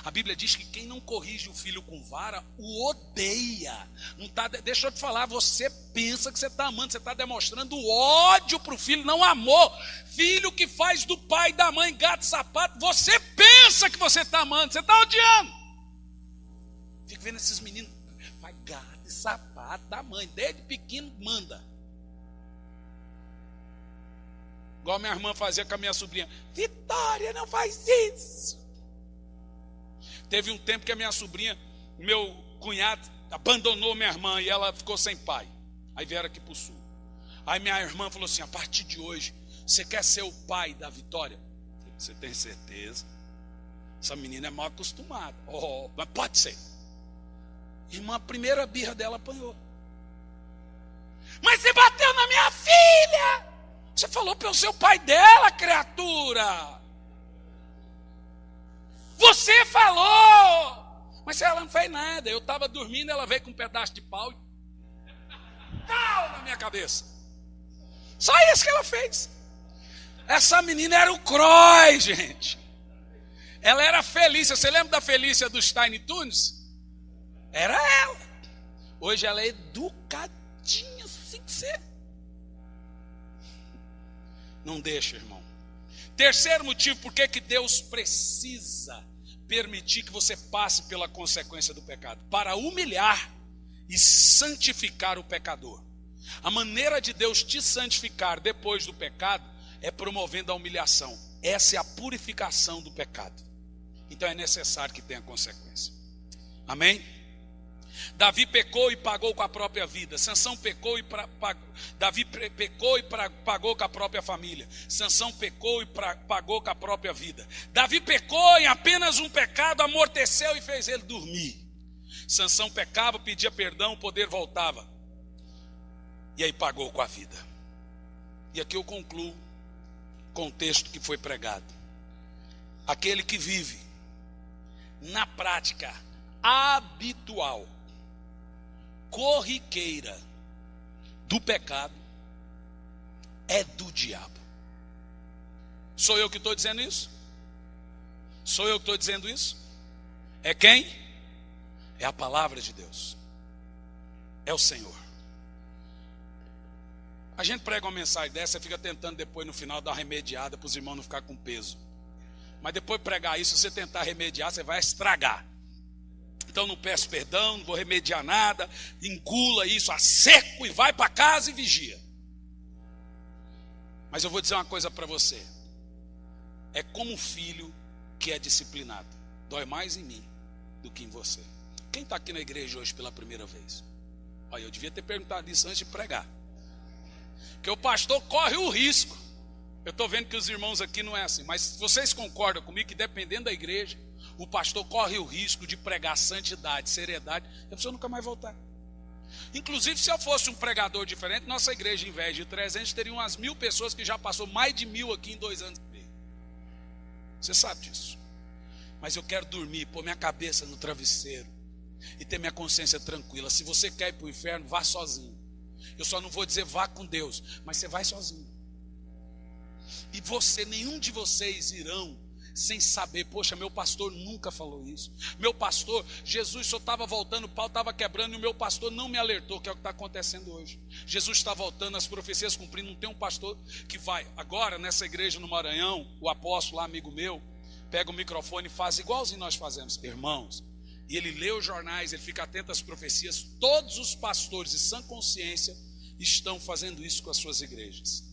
A Bíblia diz que quem não corrige o filho com vara, o odeia. Não tá, deixa eu te falar, você pensa que você está amando, você está demonstrando ódio para o filho, não amor. Filho que faz do pai e da mãe gato e sapato, você pensa que você está amando, você está odiando. Fico vendo esses meninos, faz gato e sapato da mãe, desde pequeno manda. Igual minha irmã fazia com a minha sobrinha, Vitória, não faz isso. Teve um tempo que a minha sobrinha, meu cunhado, abandonou minha irmã e ela ficou sem pai. Aí vieram aqui para o sul. Aí minha irmã falou assim, a partir de hoje, você quer ser o pai da Vitória? Você tem certeza? Essa menina é mal acostumada. Oh, mas pode ser. Irmã, a primeira birra dela apanhou. Mas você bateu na minha filha! Você falou para eu ser o pai dela, criatura! Você falou! Mas ela não fez nada. Eu estava dormindo, ela veio com um pedaço de pau e tal na minha cabeça. Só isso que ela fez. Essa menina era o Croy, gente. Ela era a Felícia. Você lembra da Felícia dos Tiny Toons? Era ela. Hoje ela é educadinha, assim que ser. Não deixa, irmão. Terceiro motivo, por que Deus precisa permitir que você passe pela consequência do pecado? Para humilhar e santificar o pecador. A maneira de Deus te santificar depois do pecado é promovendo a humilhação. Essa é a purificação do pecado. Então é necessário que tenha consequência. Amém? Davi pecou e pagou com a própria vida. Sansão pecou e Davi pecou e pagou com a própria família. Sansão pecou e pagou com a própria vida. Davi pecou em apenas um pecado, amorteceu e fez ele dormir. Sansão pecava, pedia perdão, o poder voltava. E aí pagou com a vida. E aqui eu concluo com o texto que foi pregado. Aquele que vive na prática habitual, corriqueira do pecado, é do diabo. Sou eu que estou dizendo isso? Sou eu que estou dizendo isso? É quem? É a palavra de Deus. É o Senhor. A gente prega uma mensagem dessa e fica tentando depois no final dar uma remediada para os irmãos não ficar com peso. Mas depois de pregar isso, se você tentar remediar, você vai estragar. Então não peço perdão, não vou remediar nada, engula isso a seco e vai para casa e vigia. Mas eu vou dizer uma coisa para você. É como um filho que é disciplinado. Dói mais em mim do que em você. Quem está aqui na igreja hoje pela primeira vez? Olha, eu devia ter perguntado isso antes de pregar. Porque o pastor corre o risco. Eu estou vendo que os irmãos aqui não é assim. Mas vocês concordam comigo que dependendo da igreja, o pastor corre o risco de pregar santidade, seriedade, e a pessoa nunca mais voltar. Inclusive, se eu fosse um pregador diferente, nossa igreja, em vez de 300, teria umas 1000 pessoas que já passou mais de 1000 aqui em 2 anos e meio. Você sabe disso. Mas eu quero dormir, pôr minha cabeça no travesseiro e ter minha consciência tranquila. Se você quer ir para o inferno, vá sozinho. Eu só não vou dizer vá com Deus, mas você vai sozinho. E nenhum de vocês irão sem saber, poxa, meu pastor nunca falou isso. Meu pastor, Jesus só estava voltando, o pau estava quebrando e o meu pastor não me alertou, que é o que está acontecendo hoje. Jesus está voltando, as profecias cumprindo, não tem um pastor que vai. Agora, nessa igreja no Maranhão, o apóstolo lá, amigo meu, pega o microfone e faz igualzinho nós fazemos, irmãos. E ele lê os jornais, ele fica atento às profecias. Todos os pastores de sã consciência estão fazendo isso com as suas igrejas.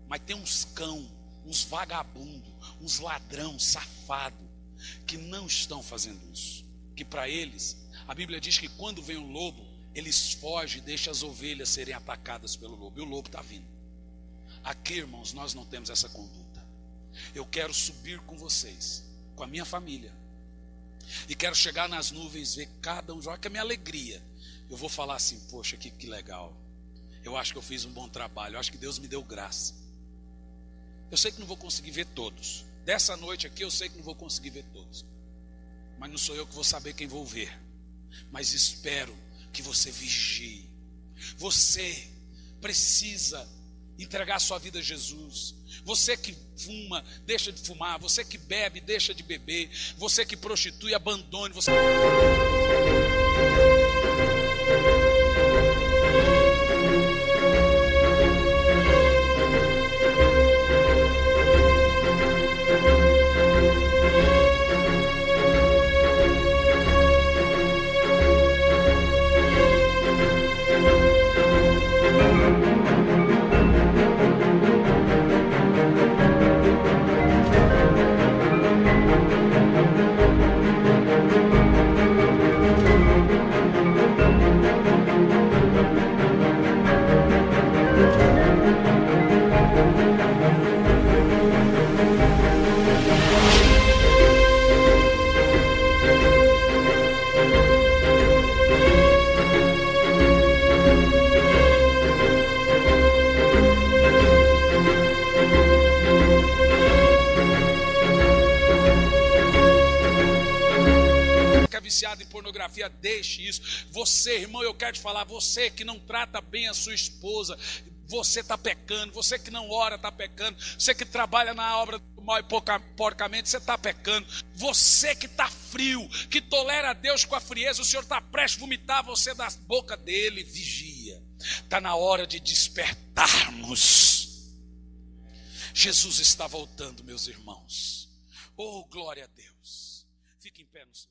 Mas tem uns cão, uns vagabundos, uns ladrão, safado, que não estão fazendo isso. Que para eles, a Bíblia diz que quando vem o lobo, eles fogem e deixam as ovelhas serem atacadas pelo lobo. E o lobo está vindo. Aqui, irmãos, nós não temos essa conduta. Eu quero subir com vocês, com a minha família. E quero chegar nas nuvens, ver cada um, joga que é a minha alegria. Eu vou falar assim, poxa, que legal. Eu acho que eu fiz um bom trabalho, eu acho que Deus me deu graça. Eu sei que não vou conseguir ver todos. Dessa noite aqui eu sei que não vou conseguir ver todos. Mas não sou eu que vou saber quem vou ver. Mas espero que você vigie. Você precisa entregar sua vida a Jesus. Você que fuma, deixa de fumar. Você que bebe, deixa de beber. Você que prostitui, abandone. Você... deixe isso. Você, irmão, eu quero te falar, você que não trata bem a sua esposa, você está pecando. Você que não ora está pecando. Você que trabalha na obra do mal e porcamente, você está pecando. Você que está frio, que tolera a Deus com a frieza, o Senhor está prestes a vomitar você da boca dele. Vigia, está na hora de despertarmos. Jesus está voltando, meus irmãos. Oh, glória a Deus. Fique em pé no seu.